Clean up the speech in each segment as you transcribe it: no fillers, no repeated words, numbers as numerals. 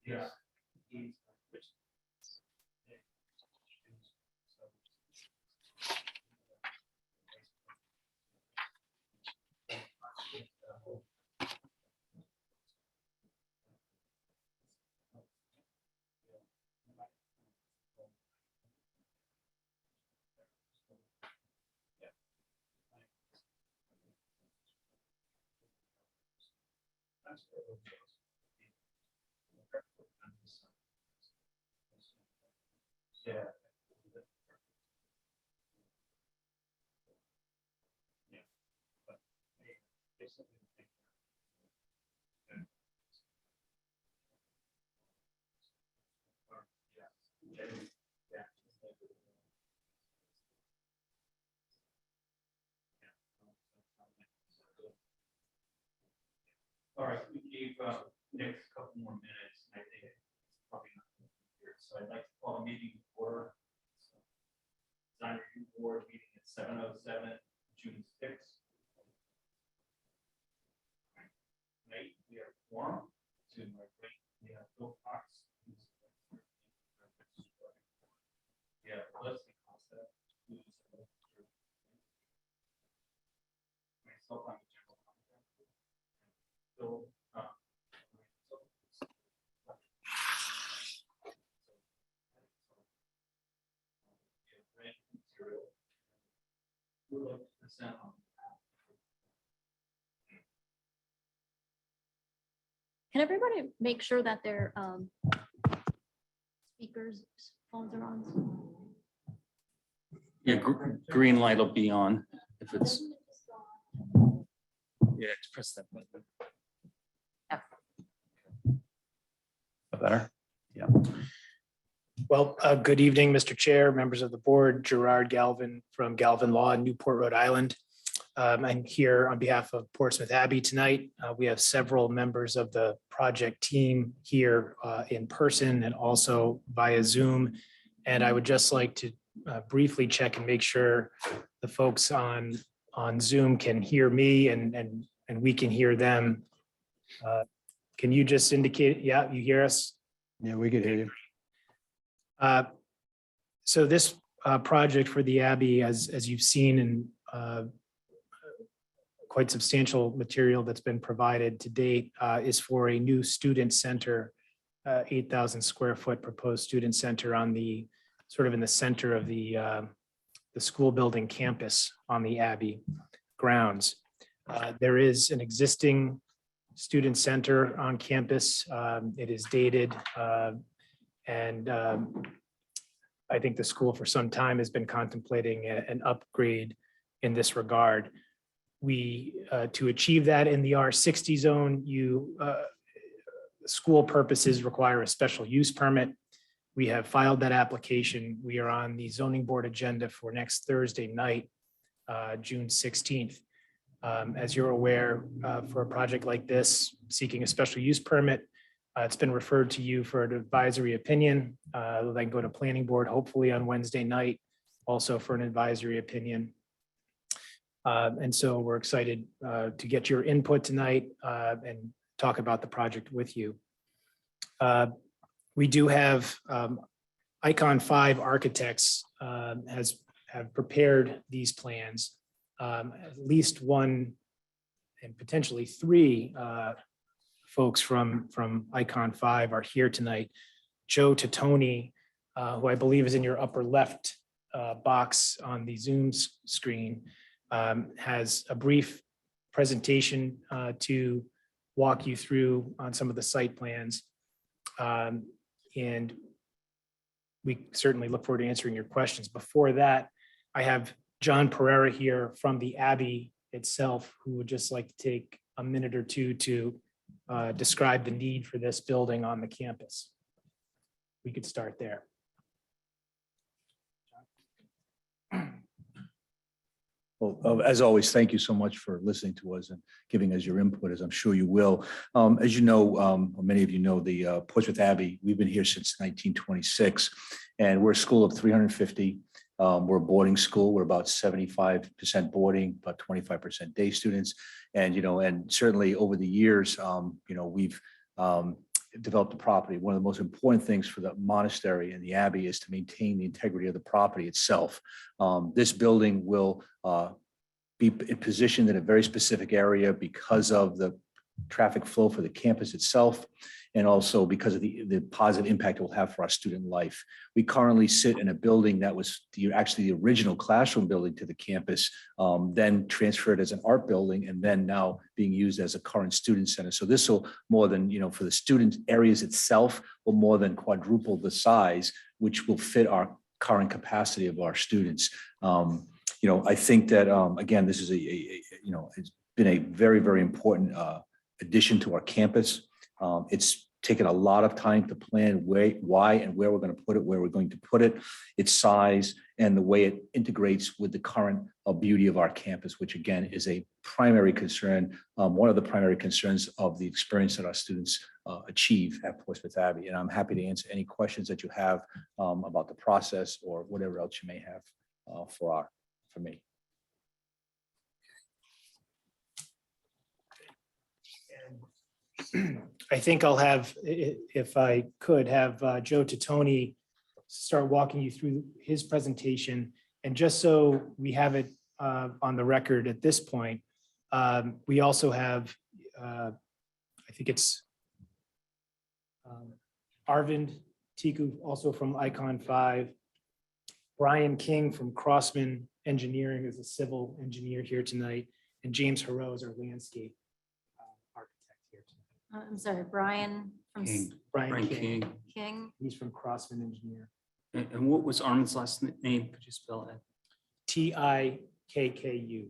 Yeah. Yeah. All right, we gave next couple more minutes, and I think it's probably not going to be here. So I'd like to call a meeting to order. Design Review Board meeting at 7:07, June 6th. Tonight we have quorum. To my right, we have Bill Fox. We have Leslie Costa, who's myself, I'm the general contractor. Bill, would like to present on Can everybody make sure that their speakers, phones are on? Yeah, green light will be on if it's. Yeah, just press that button. Better? Yeah. Well, good evening, Mr. Chair, members of the board, Gerard Galvin from Galvin Law in Newport, Rhode Island. I'm here on behalf of Portsmouth Abbey tonight. We have several members of the project team here in person and also via Zoom. And I would just like to briefly check and make sure the folks on Zoom can hear me and we can hear them. Can you just indicate, yeah, you hear us? Yeah, we could hear you. So this project for the Abbey, as you've seen in quite substantial material that's been provided to date, is for a new student center, 8,000 square foot proposed student center on the sort of in the center of the school building campus on the Abbey grounds. There is an existing student center on campus. It is dated and I think the school for some time has been contemplating an upgrade in this regard. We, to achieve that in the R60 zone, school purposes require a special use permit. We have filed that application. We are on the zoning board agenda for next Thursday night, June 16th. As you're aware, for a project like this, seeking a special use permit, it's been referred to you for an advisory opinion. Then go to planning board, hopefully on Wednesday night, also for an advisory opinion. And so we're excited to get your input tonight and talk about the project with you. We do have Icon 5 Architects have prepared these plans. At least one and potentially three folks from Icon 5 are here tonight. Joe Totoni, who I believe is in your upper left box on the Zoom screen, has a brief presentation to walk you through on some of the site plans. And we certainly look forward to answering your questions. Before that, I have John Pereira here from the Abbey itself, who would just like to take a minute or two to describe the need for this building on the campus. We could start there. Well, as always, thank you so much for listening to us and giving us your input, as I'm sure you will. As you know, many of you know, the Portsmouth Abbey, we've been here since 1926, and we're a school of 350. We're a boarding school. We're about 75% boarding, about 25% day students. And, and certainly over the years, we've develop the property. One of the most important things for the monastery and the abbey is to maintain the integrity of the property itself. This building will be positioned in a very specific area because of the traffic flow for the campus itself, and also because of the positive impact it will have for our student life. We currently sit in a building that was actually the original classroom building to the campus, then transferred as an art building, and then now being used as a current student center. So this will more than, for the student areas itself, will more than quadruple the size, which will fit our current capacity of our students. I think that, again, this is it's been a very, very important addition to our campus. It's taken a lot of time to plan why and where we're going to put it, where we're going to put it, its size, and the way it integrates with the current beauty of our campus, which again is a primary concern, one of the primary concerns of the experience that our students achieve at Portsmouth Abbey. And I'm happy to answer any questions that you have about the process or whatever else you may have for me. I think I'll have, if I could, have Joe Titone start walking you through his presentation. And just so we have it on the record at this point, we also have, I think it's Arvind Tiku, also from Icon 5, Brian King from Crossman Engineering is a civil engineer here tonight, and James Harrow is our landscape architect here tonight. I'm sorry, Brian from King. Brian Brian King, King. King. he's from Crossman Engineer. And what was Armin's last name? Could you spell it? Tikku. Tikku.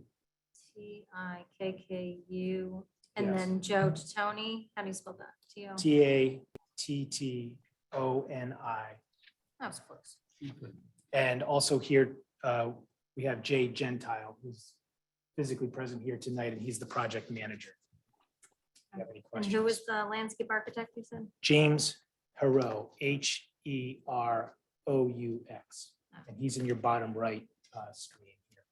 And Yes. then Joe Titone. How do you spell that? T-O. Tattoni. That was close. And also here, we have Jay Gentile, who's physically present here tonight, and he's the project manager. If you have any And questions? who was the landscape architect you said? James Harrow, Heroux, and he's in your bottom right screen here.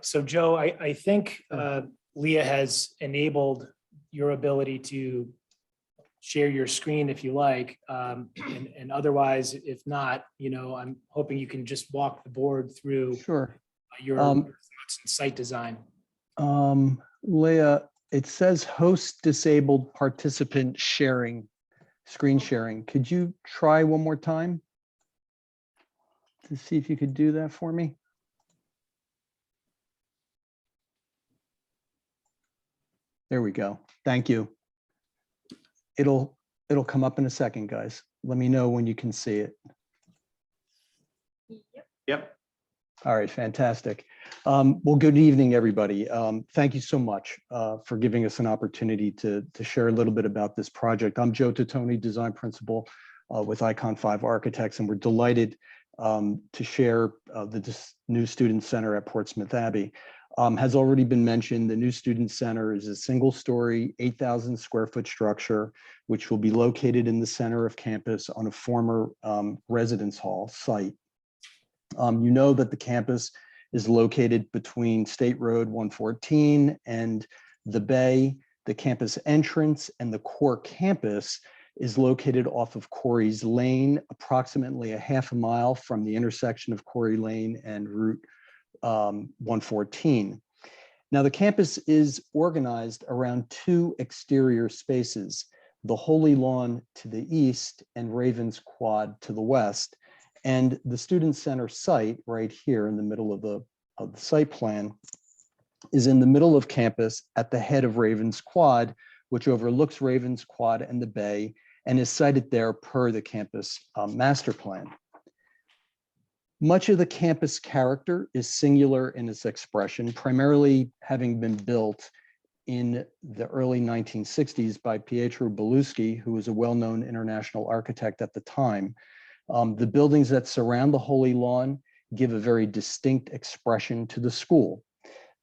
So Joe, I think Leah has enabled your ability to share your screen if you like. And otherwise, if not, I'm hoping you can just walk the board through Sure. your thoughts and site design. Leah, it says host disabled participant sharing, screen sharing. Could you try one more time to see if you could do that for me? There we go. Thank you. It'll come up in a second, guys. Let me know when you can see it. Yep. All right, fantastic. Well, good evening, everybody. Thank you so much for giving us an opportunity to share a little bit about this project. I'm Joe Titone, design principal with Icon 5 Architects, and we're delighted to share the new student center at Portsmouth Abbey. Has already been mentioned, the new student center is a single-story, 8,000 square foot structure, which will be located in the center of campus on a former residence hall site. You know that the campus is located between State Road 114 and the Bay. The campus entrance and the core campus is located off of Corey's Lane, approximately a half a mile from the intersection of Corey Lane and Route 114. Now, the campus is organized around two exterior spaces, the Holy Lawn to the east and Ravens Quad to the west. And the Student Center site right here in the middle of the site plan is in the middle of campus at the head of Ravens Quad, which overlooks Ravens Quad and the Bay and is sited there per the campus master plan. Much of the campus character is singular in its expression, primarily having been built in the early 1960s by Pietro Beluschi, who was a well-known international architect at the time. The buildings that surround the Holy Lawn give a very distinct expression to the school.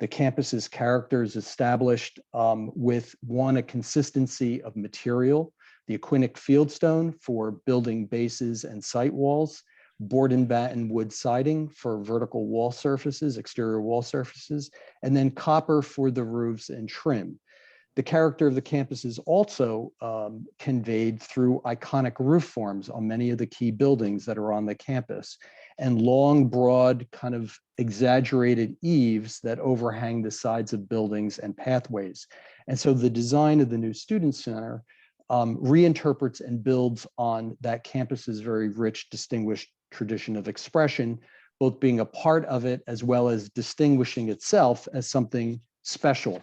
The campus's character is established with, one, a consistency of material, the Aquinic fieldstone for building bases and site walls, board and batten wood siding for vertical wall surfaces, exterior wall surfaces, and then copper for the roofs and trim. The character of the campus is also conveyed through iconic roof forms on many of the key buildings that are on the campus, and long, broad, kind of exaggerated eaves that overhang the sides of buildings and pathways. And so the design of the new Student Center reinterprets and builds on that campus's very rich, distinguished tradition of expression, both being a part of it as well as distinguishing itself as something special.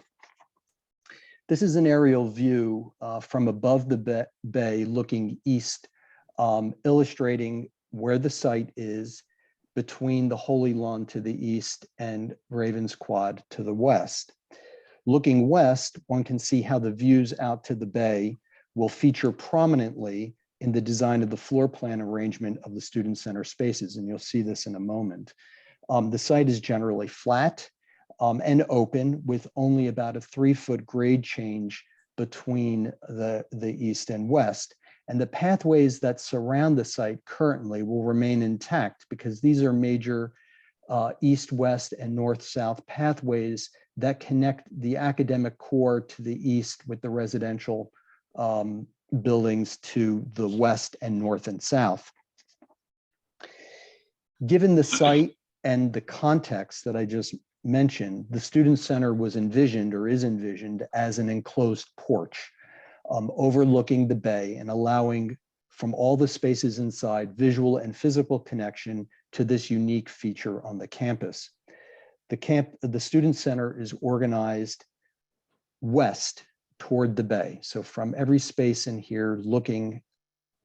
This is an aerial view from above the bay looking east, illustrating where the site is between the Holy Lawn to the east and Ravens Quad to the west. Looking west, one can see how the views out to the bay will feature prominently in the design of the floor plan arrangement of the Student Center spaces, and you'll see this in a moment. The site is generally flat and open with only about a 3-foot grade change between the east and west. And the pathways that surround the site currently will remain intact because these are major east-west and north-south pathways that connect the academic core to the east with the residential buildings to the west and north and south. Given the site and the context that I just mentioned, the Student Center was envisioned or is envisioned as an enclosed porch overlooking the bay and allowing from all the spaces inside visual and physical connection to this unique feature on the campus. The Student Center is organized west toward the bay. So from every space in here looking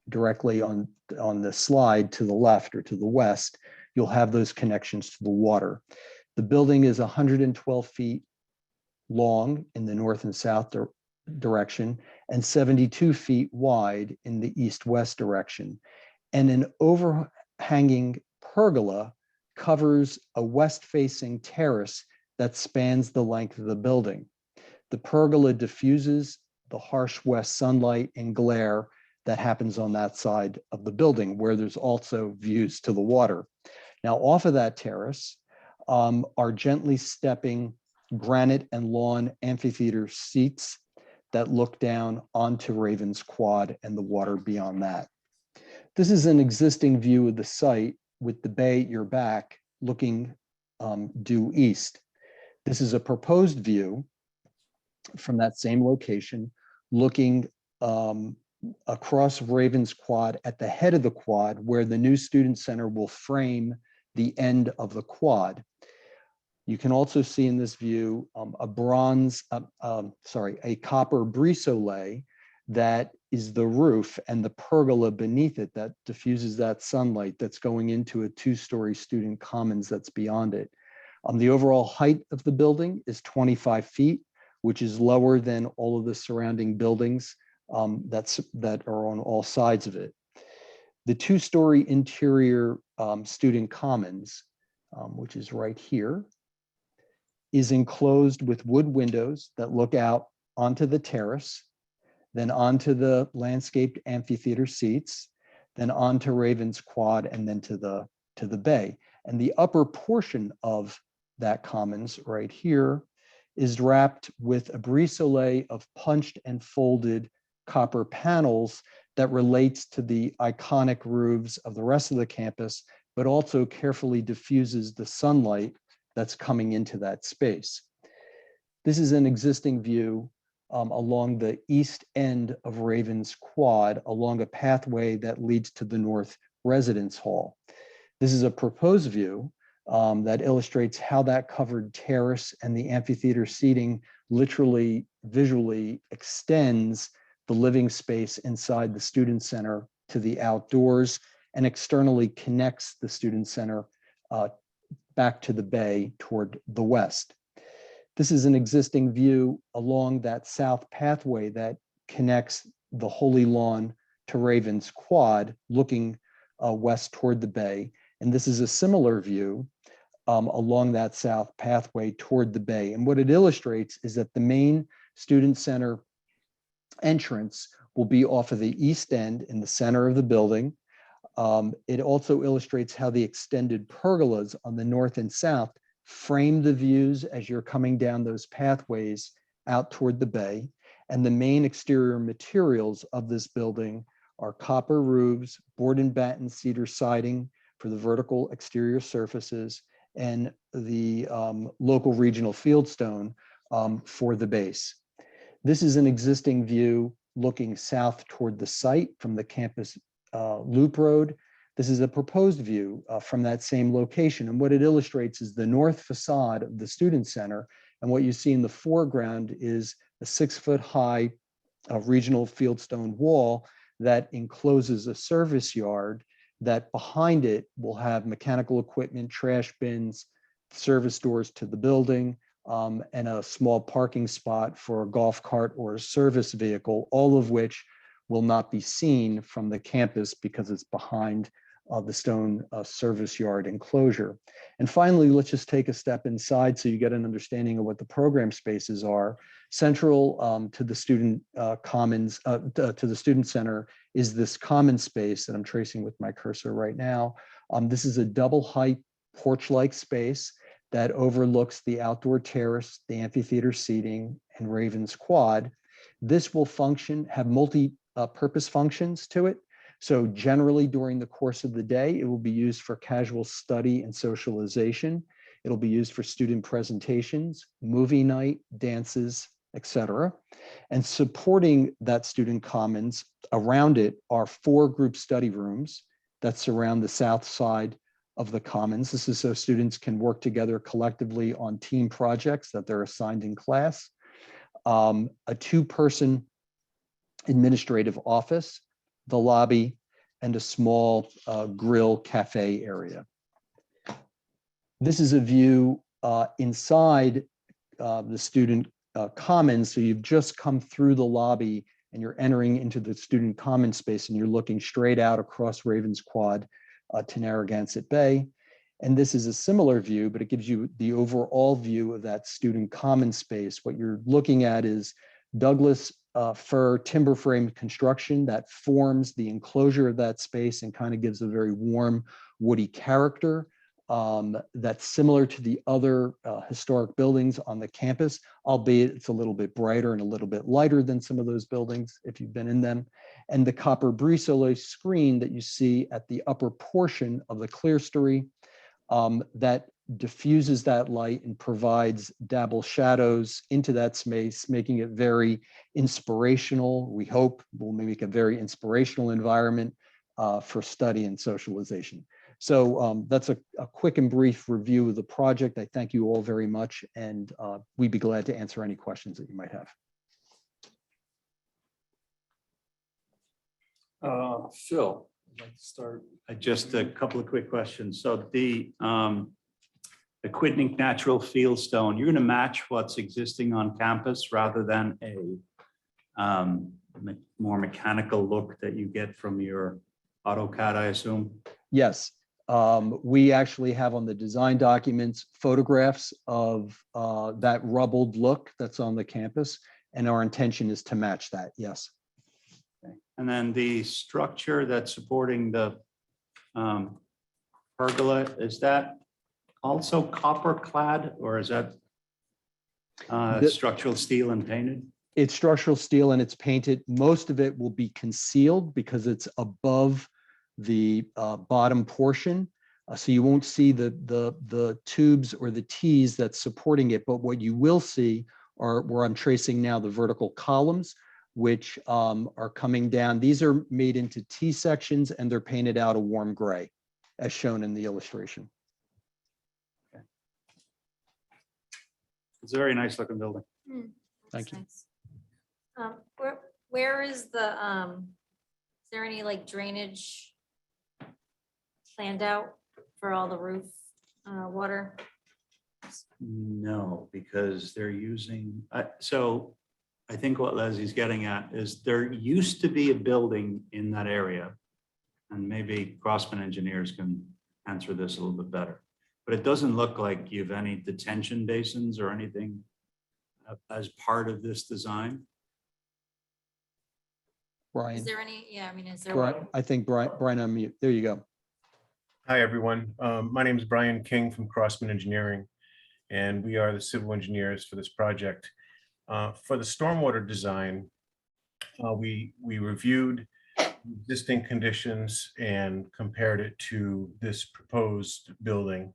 directly on the slide to the left or to the west, you'll have those connections to the water. The building is 112 feet long in the north and south direction and 72 feet wide in the east-west direction. And an overhanging pergola covers a west-facing terrace that spans the length of the building. The pergola diffuses the harsh west sunlight and glare that happens on that side of the building, where there's also views to the water. Now, off of that terrace are gently stepping granite and lawn amphitheater seats that look down onto Ravens Quad and the water beyond that. This is an existing view of the site with the bay at your back looking due east. This is a proposed view from that same location, looking across Ravens Quad at the head of the quad, where the new Student Center will frame the end of the quad. You can also see in this view a copper brise-soleil that is the roof and the pergola beneath it that diffuses that sunlight that's going into a 2-story student commons that's beyond it. The overall height of the building is 25 feet, which is lower than all of the surrounding buildings that are on all sides of it. The 2-story interior student commons, which is right here, is enclosed with wood windows that look out onto the terrace, then onto the landscaped amphitheater seats, then onto Ravens Quad, and then to the bay. And the upper portion of that commons right here is wrapped with a brise-soleil of punched and folded copper panels that relates to the iconic roofs of the rest of the campus, but also carefully diffuses the sunlight that's coming into that space. This is an existing view along the east end of Ravens Quad, along a pathway that leads to the North Residence Hall. This is a proposed view that illustrates how that covered terrace and the amphitheater seating literally visually extends the living space inside the Student Center to the outdoors and externally connects the Student Center back to the bay toward the west. This is an existing view along that south pathway that connects the Holy Lawn to Ravens Quad, looking west toward the bay. And this is a similar view along that south pathway toward the bay. And what it illustrates is that the main Student Center entrance will be off of the east end in the center of the building. It also illustrates how the extended pergolas on the north and south frame the views as you're coming down those pathways out toward the bay. And the main exterior materials of this building are copper roofs, board and batten cedar siding for the vertical exterior surfaces, and the local regional fieldstone for the base. This is an existing view looking south toward the site from the campus loop road. This is a proposed view from that same location. And what it illustrates is the north facade of the Student Center. And what you see in the foreground is a 6-foot-high regional fieldstone wall that encloses a service yard that behind it will have mechanical equipment, trash bins, service doors to the building, and a small parking spot for a golf cart or a service vehicle, all of which will not be seen from the campus because it's behind the stone service yard enclosure. And finally, let's just take a step inside so you get an understanding of what the program spaces are. Central to the student commons, to the Student Center is this common space that I'm tracing with my cursor right now. This is a double height porch-like space that overlooks the outdoor terrace, the amphitheater seating, and Ravens Quad. This will have multi-purpose functions to it. So generally during the course of the day, it will be used for casual study and socialization. It'll be used for student presentations, movie night, dances, etc. And supporting that student commons around it are 4 group study rooms that surround the south side of the commons. This is so students can work together collectively on team projects that they're assigned in class. A 2-person administrative office, the lobby, and a small grill cafe area. This is a view inside the student commons. So you've just come through the lobby and you're entering into the student common space and you're looking straight out across Ravens Quad to Narragansett Bay. And this is a similar view, but it gives you the overall view of that student common space. What you're looking at is Douglas fir timber frame construction that forms the enclosure of that space and kind of gives a very warm woody character that's similar to the other historic buildings on the campus, albeit it's a little bit brighter and a little bit lighter than some of those buildings if you've been in them. And the copper brise soleil screen that you see at the upper portion of the clerestory that diffuses that light and provides dabble shadows into that space, making it very inspirational. We hope will make a very inspirational environment for study and socialization. So that's a quick and brief review of the project. I thank you all very much, and we'd be glad to answer any questions that you might have. Phil, I'd like to start. Just a couple of quick questions. So the Aquidneck natural fieldstone, you're going to match what's existing on campus rather than a more mechanical look that you get from your AutoCAD, I assume? Yes, we actually have on the design documents photographs of that rubbled look that's on the campus, and our intention is to match that, yes. Okay. And then the structure that's supporting the pergola, is that also copper clad, or is that structural steel and painted? It's structural steel and it's painted. Most of it will be concealed because it's above the bottom portion. So you won't see the tubes or the T's that's supporting it, but what you will see are where I'm tracing now the vertical columns, which are coming down. These are made into T sections and they're painted out a warm gray, as shown in the illustration. Okay. It's a very nice looking building. Thank you. Where is the, is there any like drainage planned out for all the roof water? No, because they're using, so I think what Leslie's getting at is there used to be a building in that area, and maybe Crossman engineers can answer this a little bit better, but it doesn't look like you have any detention basins or anything as part of this design. Brian. Is there any, yeah, I mean, is there? Brian, I think Brian, on mute. There you go. Hi, everyone. My name is Brian King from Crossman Engineering, and we are the civil engineers for this project. For the stormwater design, we reviewed existing conditions and compared it to this proposed building.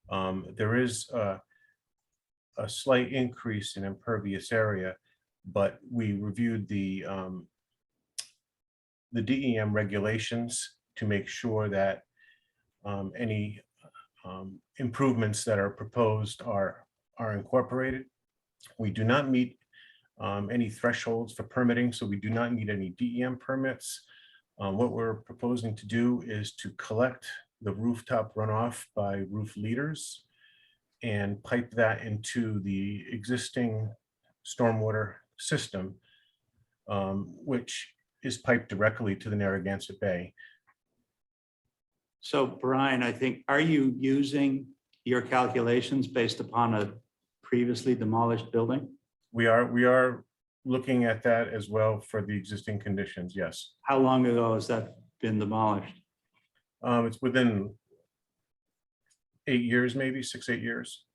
There is a slight increase in impervious area, but we reviewed the DEM regulations to make sure that any improvements that are proposed are incorporated. We do not meet any thresholds for permitting, so we do not need any DEM permits. What we're proposing to do is to collect the rooftop runoff by roof leaders and pipe that into the existing stormwater system, which is piped directly to the Narragansett Bay. So Brian, I think, are you using your calculations based upon a previously demolished building? We are looking at that as well for the existing conditions, yes. How long ago has that been demolished? It's within 8 years, maybe 6, 8 years.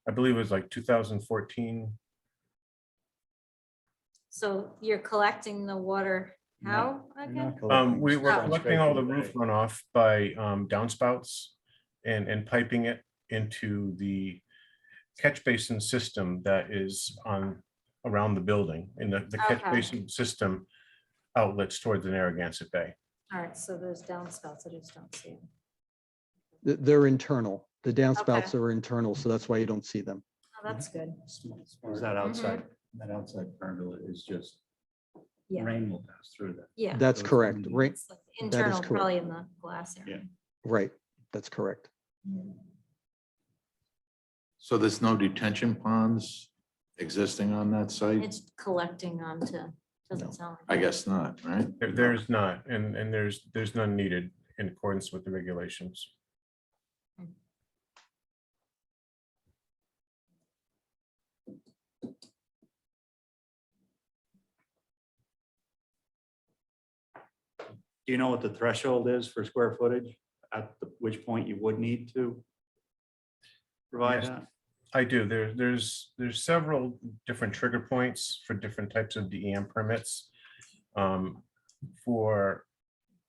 I believe it was like 2014. So you're collecting the water, how again? We were Oh. collecting all the roof runoff by downspouts and piping it into the catch basin system that is on around the building, and the catch Okay. basin system outlets towards the Narragansett Bay. All right, so those downspouts, I just don't see them. They're internal. The downspouts Okay. are internal, so that's why you don't see them. Oh, that's good. Is that outside? That outside pergola is just, Yeah. rain will pass through that. Yeah. That's Those correct. are- Right, It's like internal, correct. probably in the glass area. right. That's correct. So there's no detention ponds existing on that site? It's collecting onto, doesn't sound like. I that. guess not, right? There's not, and there's none needed in accordance with the regulations. Do you know what the threshold is for square footage? Which point you would need to provide Yes. that? I do. There's several different trigger points for different types of DEM permits. For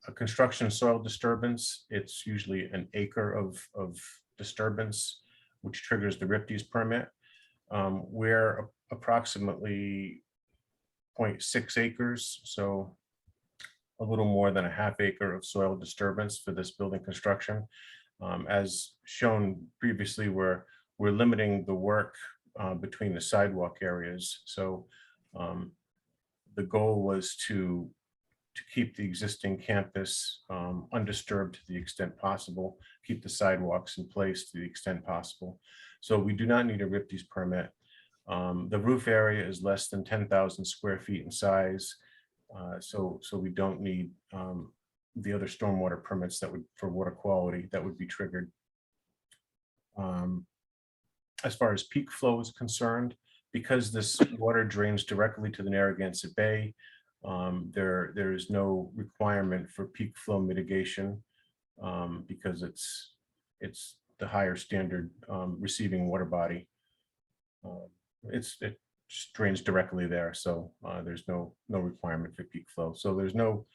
a construction soil disturbance, it's usually an acre of disturbance, which triggers the RIPD's permit. We're approximately 0.6 acres, so a little more than a half acre of soil disturbance for this building construction. As shown previously, we're limiting the work between the sidewalk areas. So the goal was to keep the existing campus undisturbed to the extent possible, keep the sidewalks in place to the extent possible. So we do not need a RIPD's permit. The roof area is less than 10,000 square feet in size. So we don't need the other stormwater permits that would, for water quality, that would be triggered. As far as peak flow is concerned, because this water drains directly to the Narragansett Bay, there is no requirement for peak flow mitigation because it's the higher standard receiving water body. It just drains directly there, so there's no requirement for peak flow. So there's no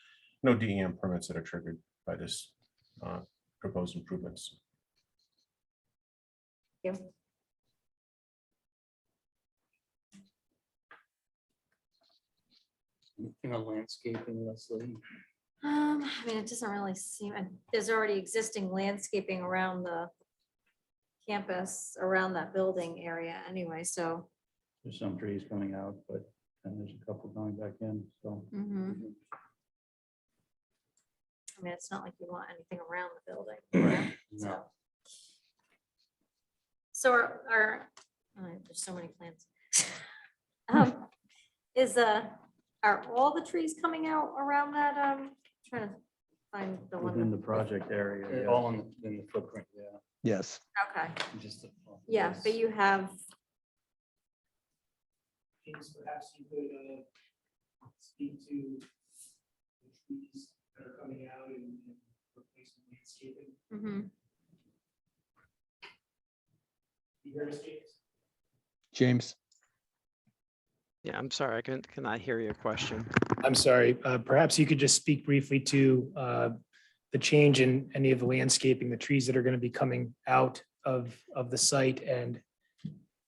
DEM permits that are triggered by this proposed improvements. Thank you. Anything on landscaping, Leslie? I mean, it doesn't really seem, and there's already existing landscaping around the campus, around that building area anyway, so. There's some trees coming out, but and there's a couple going back in, so. Mhm. I mean, it's not like you want anything around the building. No. So. So our, there's so many plants. Are all the trees coming out around that, trying to find the one. Within the project area. They're yeah. all in the footprint, yeah. Yes. Okay, Just yeah, but you have, James, perhaps you could speak to the trees that are coming out and replacement landscaping. Mhm. You hear us, James? James? Yeah, I'm sorry, I cannot hear your question. I'm sorry, perhaps you could just speak briefly to the change in any of the landscaping, the trees that are going to be coming out of the site, and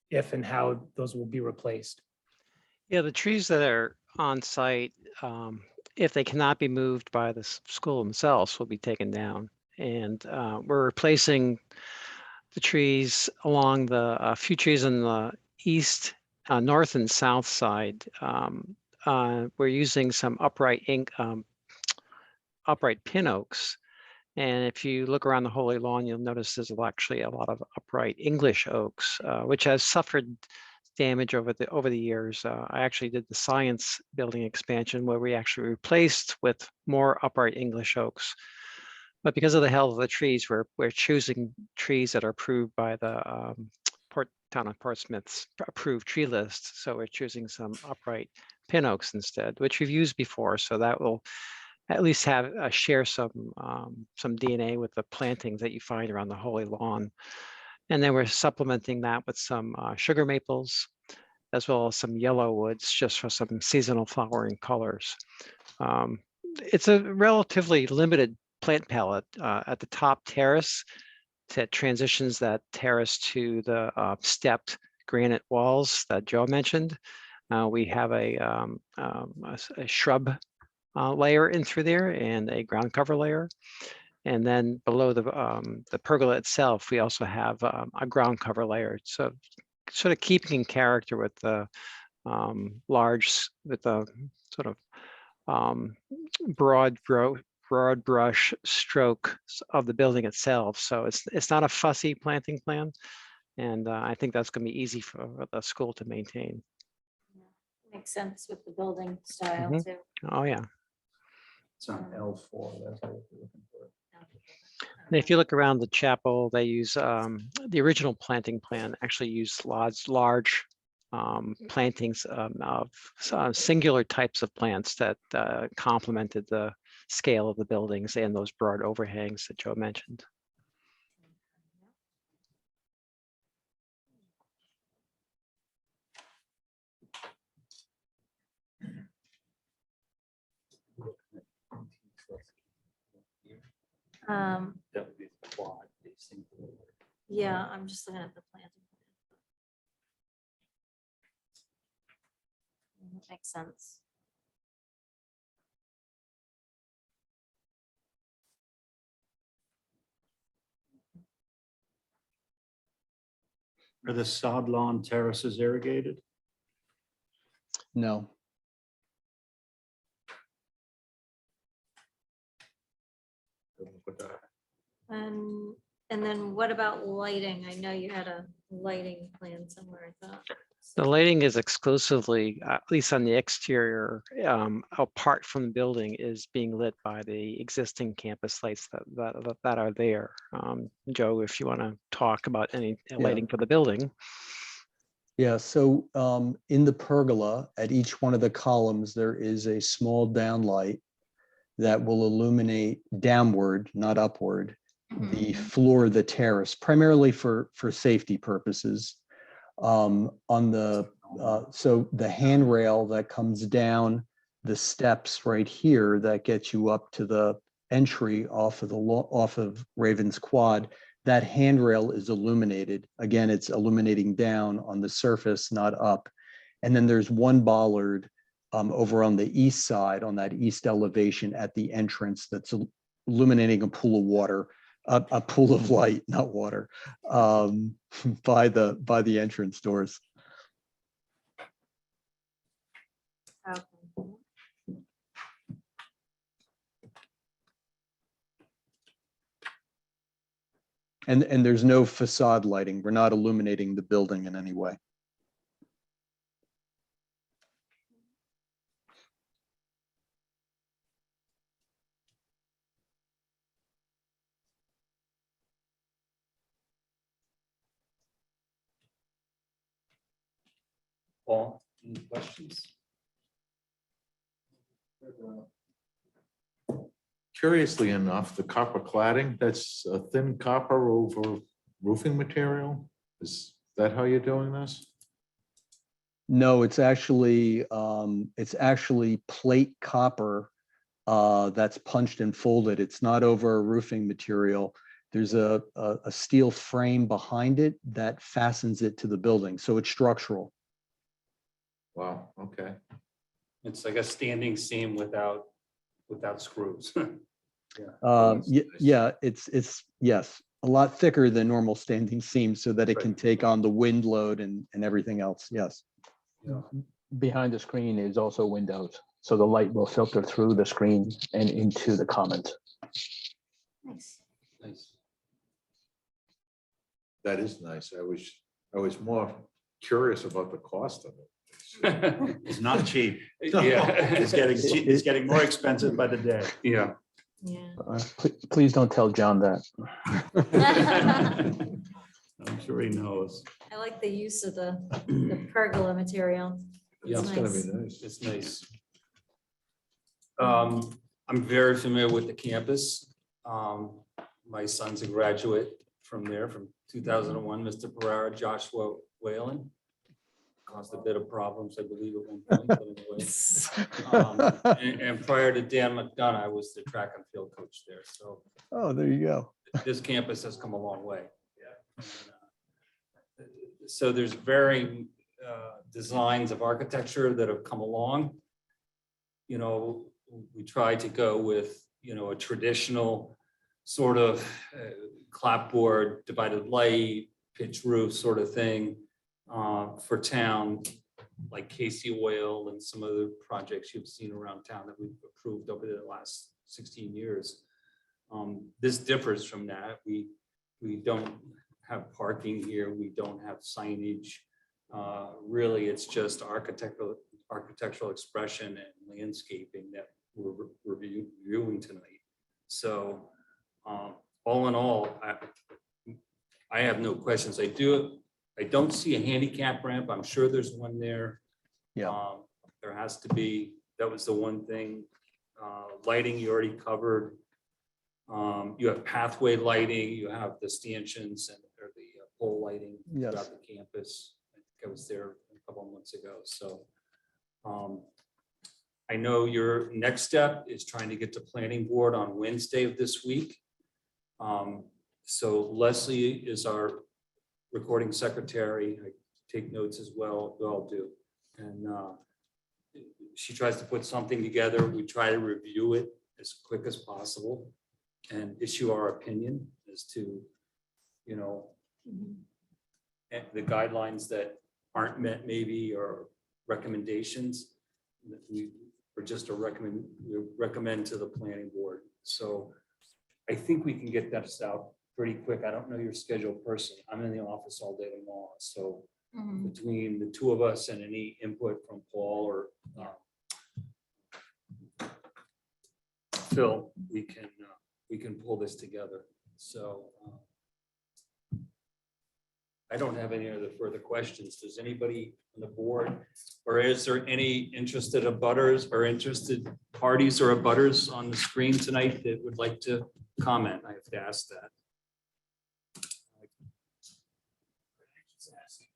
if and how those will be replaced. Yeah, the trees that are on site, if they cannot be moved by the school themselves, will be taken down. And we're replacing the trees along the few trees on the east, north and south side. We're using some upright pin oaks. And if you look around the Holy Lawn, you'll notice there's actually a lot of upright English oaks, which has suffered damage over the years. I actually did the science building expansion where we actually replaced with more upright English oaks. But because of the health of the trees, we're choosing trees that are approved by the town of Portsmouth's approved tree list. So we're choosing some upright pin oaks instead, which we've used before. So that will at least have share some DNA with the plantings that you find around the Holy Lawn. And then we're supplementing that with some sugar maples, as well as some yellow woods, just for some seasonal flowering colors. It's a relatively limited plant palette at the top terrace that transitions that terrace to the stepped granite walls that Joe mentioned. We have a shrub layer in through there and a ground cover layer. And then below the pergola itself, we also have a ground cover layer. So sort of keeping in character with the with the sort of broad brush stroke of the building itself. So it's not a fussy planting plan. And I think that's going to be easy for the school to maintain. Makes sense with the building style Mhm. too. Oh, yeah. It's on L4. That's what we're looking for. And if you look around the chapel, they use the original planting plan actually used large plantings of singular types of plants that complemented the scale of the buildings and those broad overhangs that Joe mentioned. That would be the quad, these things. Yeah, I'm just looking at the planting. That makes sense. Are the sod lawn terraces irrigated? No. And then what about lighting? I know you had a lighting plan somewhere, I thought. The lighting is exclusively, at least on the exterior, apart from the building, is being lit by the existing campus lights that are there. Joe, if you want to talk about any lighting for the building. Yeah, so in the pergola, at each one of the columns, there is a small downlight that will illuminate downward, not upward, the floor of the terrace, primarily for safety purposes. On the so the handrail that comes down the steps right here that gets you up to the entry off of Ravens Quad, that handrail is illuminated. Again, it's illuminating down on the surface, not up. And then there's one bollard over on the east side, on that east elevation at the entrance, that's illuminating a pool of water, a pool of light, not water, by the entrance doors. Okay. And there's no facade lighting. We're not illuminating the building in any way. Paul? Any questions? Curiously enough, the copper cladding, that's a thin copper over roofing material? Is that how you're doing this? No, it's actually plate copper that's punched and folded. It's not over a roofing material. There's a steel frame behind it that fastens it to the building, so it's structural. Wow, okay. It's like a standing seam without screws. Yeah, it's yes, a lot thicker than normal standing seams so that it can take on the wind load and everything else. Yes. Behind the screen is also windows, so the light will filter through the screen and into the comment. Nice. Nice. That is nice. I was more curious about the cost of it. It's not cheap. Yeah. It's getting more expensive by the day. Yeah. Yeah. Please don't tell John that. I'm sure he knows. I like the use of the pergola material. Yeah, It's It's gonna nice. be nice. It's nice. I'm very familiar with the campus. My son's a graduate from there, from 2001, Mr. Pereira, Joshua Whalen. Caused a bit of problems, I believe, at one point. But anyway. And prior to Dan McDonough, I was the track and field coach there. So Oh, there you go. this campus has come a long way. So there's varying designs of architecture that have come along. You know, we tried to go with, you know, a traditional sort of clapboard, divided light, pitch roof sort of thing for town, like Casey Oil and some of the projects you've seen around town that we've approved over the last 16 years. This differs from that. We don't have parking here. We don't have signage. Really, it's just architectural expression and landscaping that we're reviewing tonight. So all in all, I have no questions. I don't see a handicap ramp. I'm sure there's one there. Yeah. There has to be. That was the one thing. Lighting you already covered. You have pathway lighting. You have the stanchions and or the pole lighting Yes. throughout the campus. I think I was there a couple of months ago. So I know your next step is trying to get to planning board on Wednesday of this week. So Leslie is our recording secretary. I take notes as well. We all do. And she tries to put something together. We try to review it as quick as possible and issue our opinion as to, you know, the guidelines that aren't met maybe, or recommendations that we recommend to the planning board. So I think we can get that out pretty quick. I don't know your schedule personally. I'm in the office all day tomorrow. So between the two of us and any input from Paul or Phil, we can pull this together. So I don't have any other further questions. Does anybody on the board, or is there any interested abutters or interested parties or abutters on the screen tonight that would like to comment? I have to ask that.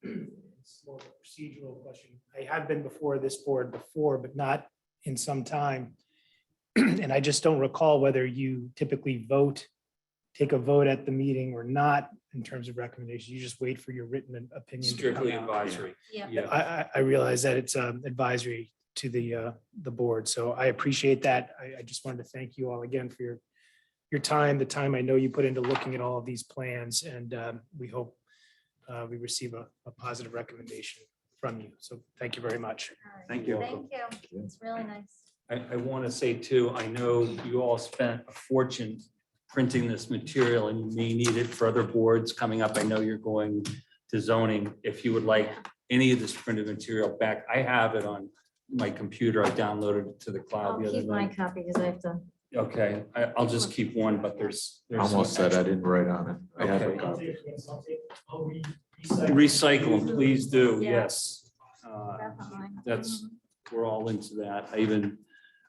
It's more of a procedural question. I have been before this board before, but not in some time. And I just don't recall whether you typically take a vote at the meeting or not in terms of recommendations. You just wait for your written opinion. to come Strictly out. advisory. Yeah. Yeah. I realize that it's advisory to the board, so I appreciate that. I just wanted to thank you all again for your time, the time I know you put into looking at all of these plans, and we hope we receive a positive recommendation from you. So thank you very much. Thank you. Thank you. It's really nice. I want to say too, I know you all spent a fortune printing this material and you may need it for other boards coming up. I know you're going to zoning. If you would like any of this printed material back, I have it on my computer. I downloaded it to the I'll cloud the other keep my night. copy because I have to. Okay, I'll just keep one, but there's. Almost said I didn't write on it. I have a Okay. copy. Recycle, please do, Yeah. yes. Definitely. that's, we're all into that. I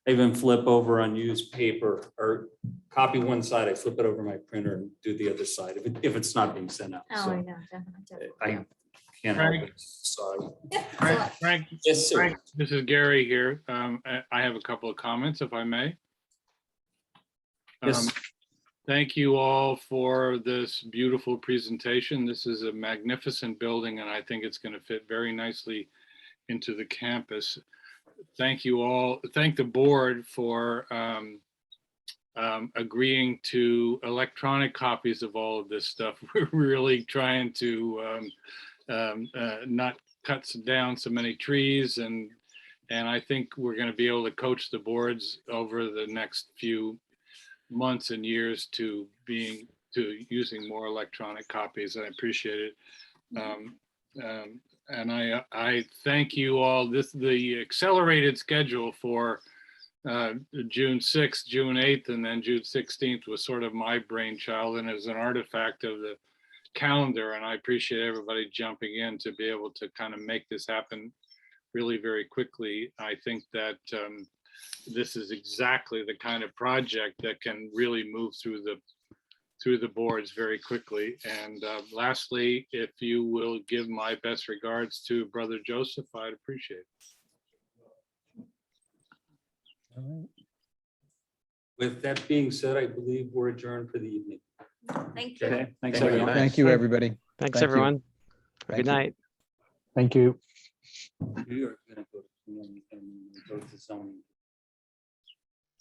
even flip over unused paper or copy one side, I flip it over my printer and do the other side if it's not being sent out. Oh, I So know, definitely. I can't help Frank. it. Sorry. Frank, Yes, sir. Frank, this is Gary here. I have a couple of comments, if I may. Yes. Thank you all for this beautiful presentation. This is a magnificent building, and I think it's going to fit very nicely into the campus. Thank you all. Thank the board for agreeing to electronic copies of all of this stuff. We're really trying to not cut down so many trees, and I think we're going to be able to coach the boards over the next few months and years to using more electronic copies. I appreciate it. And I thank you all. The accelerated schedule for June 6th, June 8th, and then June 16th was sort of my brainchild, and as an artifact of the calendar. And I appreciate everybody jumping in to be able to kind of make this happen really very quickly. I think that this is exactly the kind of project that can really move through the boards very quickly. And lastly, if you will give my best regards to Brother Joseph, I'd appreciate it. With that being said, I believe we're adjourned for the evening. Thank you. Okay, thanks, Thank you. everyone. Thank you, everybody. Thanks, Thank you. everyone. Thank Good you. night. Thank you. We are gonna go to zoning and go to zoning.